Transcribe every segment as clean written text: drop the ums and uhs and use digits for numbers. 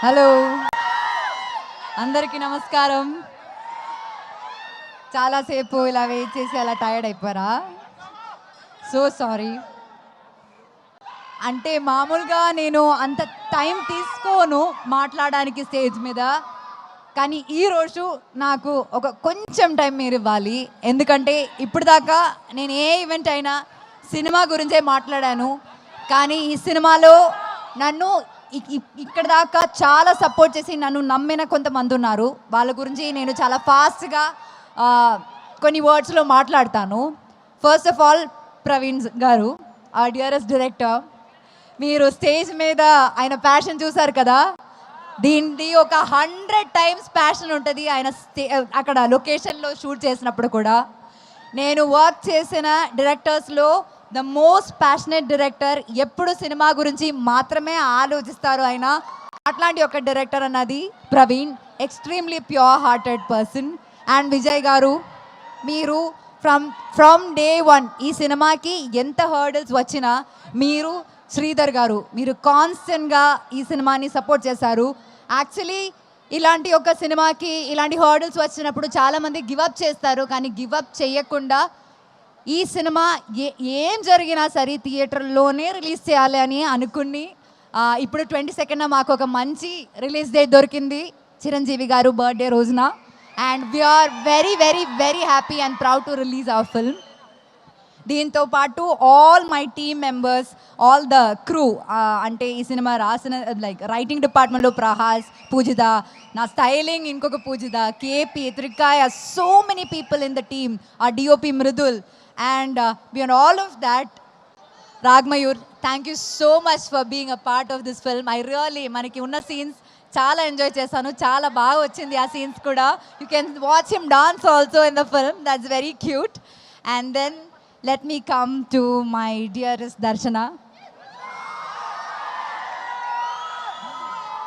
Hello, అందరికీ నమస్కారం. చాలాసేపు ఇలా వెయిట్ చేసి అలా టైర్డ్ అయిపోయారా? So sorry. అంటే మామూలుగా నేను అంత టైం తీసుకోను మాట్లాడడానికి స్టేజ్ మీద, కానీ ఈరోజు నాకు ఒక కొంచెం టైం మీరు ఇవ్వాలి. ఎందుకంటే ఇప్పుడు దాకా నేను ఏ ఈవెంట్ అయినా సినిమా గురించే మాట్లాడాను, కానీ ఈ సినిమాలో నన్ను ఇక్కడ దాకా చాలా సపోర్ట్ చేసి నన్ను నమ్మిన కొంతమంది ఉన్నారు. వాళ్ళ గురించి నేను చాలా ఫాస్ట్గా కొన్ని వర్డ్స్లో మాట్లాడతాను. ఫస్ట్ ఆఫ్ ఆల్ ప్రవీణ్ గారు, ఆ డియరెస్ట్ డైరెక్టర్. మీరు స్టేజ్ మీద ఆయన ప్యాషన్ చూసారు కదా, దీనిది ఒక 100 టైమ్స్ ప్యాషన్ ఉంటుంది ఆయన అక్కడ లొకేషన్లో షూట్ చేసినప్పుడు కూడా. నేను వర్క్ చేసిన డైరెక్టర్స్లో ద మోస్ట్ ప్యాషనేట్ డైరెక్టర్, ఎప్పుడు సినిమా గురించి మాత్రమే ఆలోచిస్తారు ఆయన. అట్లాంటి ఒక డైరెక్టర్ అన్నది Praveen. Extremely pure hearted person. And Vijay గారు, మీరు ఫ్రమ్ డే వన్ ఈ సినిమాకి ఎంత హర్డల్స్ వచ్చినా మీరు, శ్రీధర్ గారు, మీరు కాన్స్టెంట్గా ఈ సినిమాని సపోర్ట్ చేశారు. యాక్చువల్లీ ఇలాంటి ఒక సినిమాకి ఇలాంటి హర్డల్స్ వచ్చినప్పుడు చాలామంది గివప్ చేస్తారు, కానీ గివప్ చేయకుండా ఈ సినిమా ఏం జరిగినా సరే థియేటర్లోనే రిలీజ్ చేయాలి అని అనుకుని ఇప్పుడు 22న మాకు ఒక మంచి రిలీజ్ డేట్ దొరికింది, చిరంజీవి గారు బర్త్డే రోజున. And we're very very very happy and proud to release our film. దీంతో పాటు all my team members, all the crew, అంటే ఈ సినిమా రాసిన రైటింగ్ డిపార్ట్మెంట్లో ప్రహాస్, పూజిత, నా స్టైలింగ్ ఇంకొక Poojitha, KP, Trikaya, so many people in the team, ఆ DOP Mrudul. And beyond all of that, Ragmayur, thank you so much for being a part of this film. I really, మనకి ఉన్న scenes చాలా ఎంజాయ్ చేశాను, చాలా బాగా వచ్చింది ఆ సీన్స్ కూడా. You can watch him dance also in the film, that's very cute. And then let me come to my dearest Darshana.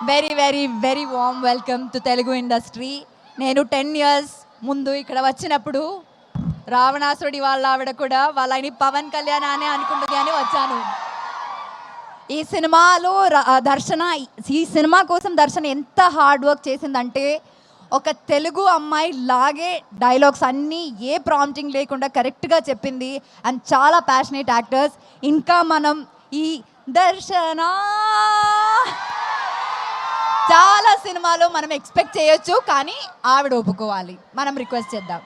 Very very very warm welcome to Telugu industry. నేను 10 years ముందు ఇక్కడ వచ్చినప్పుడు రావణాసుడి వాళ్ళ ఆవిడ కూడా వాళ్ళని పవన్ కళ్యాణ్ అనే అనుకుంటుంది అని వచ్చాను. ఈ సినిమాలో దర్శన, ఈ సినిమా కోసం దర్శన ఎంత హార్డ్ వర్క్ చేసిందంటే, ఒక తెలుగు అమ్మాయి లాగే డైలాగ్స్ అన్నీ ఏ ప్రాంప్టింగ్ లేకుండా కరెక్ట్గా చెప్పింది. అండ్ చాలా ప్యాషనేట్ యాక్టర్స్. ఇంకా మనం ఈ దర్శన చాలా సినిమాలో మనం ఎక్స్పెక్ట్ చేయొచ్చు, కానీ ఆవిడ ఒప్పుకోవాలి, మనం రిక్వెస్ట్ చేద్దాం.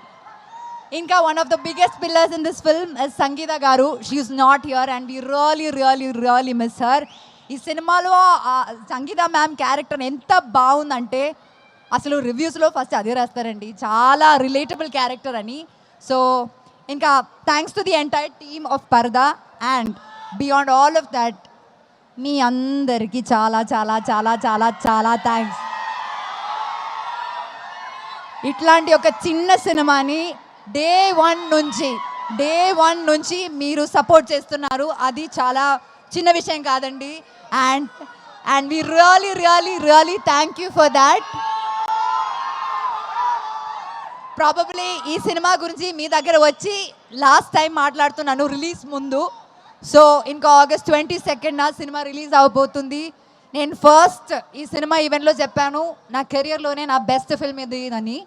ఇంకా one of the biggest pillars in this film is Sangeetha garu. She is not here and we really really really miss her. ఈ సినిమాలో సంగీత మ్యామ్ క్యారెక్టర్ ఎంత బాగుందంటే, అసలు రివ్యూస్లో ఫస్ట్ అదే రాస్తారండి, చాలా రిలేటబుల్ క్యారెక్టర్ అని. సో ఇంకా thanks to the entire team of Parda. And beyond all of that, మీ అందరికీ చాలా చాలా చాలా చాలా చాలా థ్యాంక్స్. ఇట్లాంటి ఒక చిన్న సినిమాని డే వన్ నుంచి మీరు సపోర్ట్ చేస్తున్నారు, అది చాలా చిన్న విషయం కాదండి. And we really really really thank you for that. Probably ఈ సినిమా గురించి మీ దగ్గర వచ్చి లాస్ట్ టైం మాట్లాడుతున్నాను రిలీజ్ ముందు. సో ఇంకా ఆగస్ట్ 22న సినిమా రిలీజ్ అవబోతుంది. నేను ఫస్ట్ ఈ సినిమా ఈవెంట్లో చెప్పాను, నా కెరియర్లోనే నా బెస్ట్ ఫిల్మ్ ఇది అని.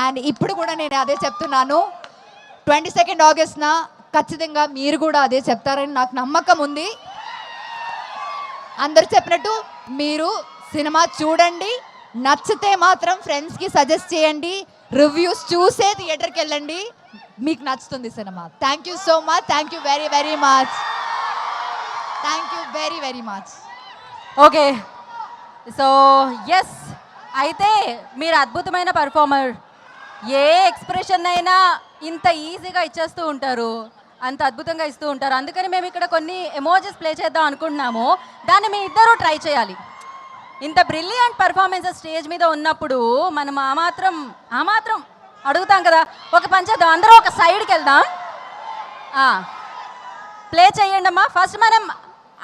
అండ్ ఇప్పుడు కూడా నేను అదే చెప్తున్నాను. 22 ఆగస్ట్న ఖచ్చితంగా మీరు కూడా అదే చెప్తారని నాకు నమ్మకం ఉంది. అందరు చెప్పినట్టు మీరు సినిమా చూడండి, నచ్చితే మాత్రం ఫ్రెండ్స్కి సజెస్ట్ చేయండి, రివ్యూస్ చూసే థియేటర్కి వెళ్ళండి, మీకు నచ్చుతుంది సినిమా. Thank you so much, thank you very very much, thank you very very much. Okay, so yes, అయితే మీరు అద్భుతమైన పర్ఫార్మర్. ఏ ఎక్స్ప్రెషన్ అయినా ఇంత ఈజీగా ఇచ్చేస్తూ ఉంటారు, అంత అద్భుతంగా ఇస్తూ ఉంటారు. అందుకని మేము ఇక్కడ కొన్ని ఎమోజెస్ ప్లే చేద్దాం అనుకుంటున్నాము, దాన్ని మీ ఇద్దరూ ట్రై చేయాలి. ఇంత బ్రిలియంట్ పర్ఫార్మెన్సెస్ స్టేజ్ మీద ఉన్నప్పుడు మనం ఆ మాత్రం అడుగుతాం కదా. ఒక పని చేద్దాం, అందరూ ఒక సైడ్కి వెళ్దాం. ప్లే చేయండి అమ్మా. ఫస్ట్ మనం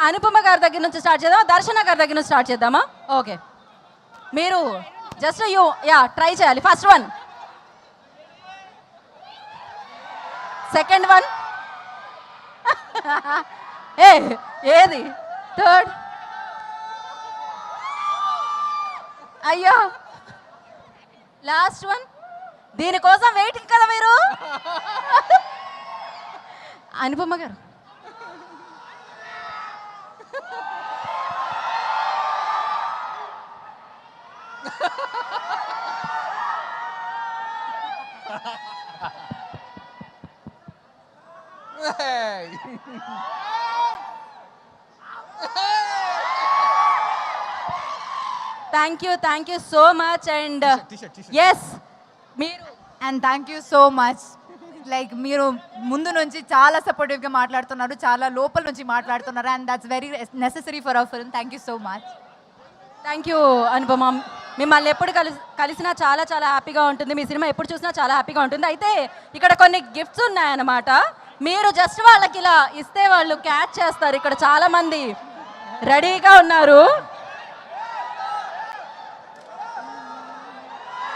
అనుపమ గారి దగ్గర నుంచి స్టార్ట్ చేద్దామా, దర్శన గారి దగ్గర నుంచి స్టార్ట్ చేద్దామా? ఓకే, మీరు జస్ట్ ట్రై చేయాలి. ఫస్ట్ వన్, సెకండ్ వన్, ఏది, థర్డ్, అయ్యో లాస్ట్ వన్, దీనికోసం వెయిటింగ్ కదా మీరు. Anupama garu thank you so much. And S మీరు and thank you so much. Like మీరు ముందు నుంచి చాలా సపోర్టివ్గా మాట్లాడుతున్నారు, చాలా లోపల నుంచి మాట్లాడుతున్నారు, and that's very necessary for hour film. Thank you so much. Thank you Anupama. మిమ్మల్ని ఎప్పుడు కలిసినా చాలా చాలా హ్యాపీగా ఉంటుంది, మీ సినిమా ఎప్పుడు చూసినా చాలా హ్యాపీగా ఉంటుంది. అయితే ఇక్కడ కొన్ని గిఫ్ట్స్ ఉన్నాయన్నమాట, మీరు జస్ట్ వాళ్ళకి ఇలా ఇస్తే వాళ్ళు క్యాచ్ చేస్తారు. ఇక్కడ చాలా మంది రెడీగా ఉన్నారు.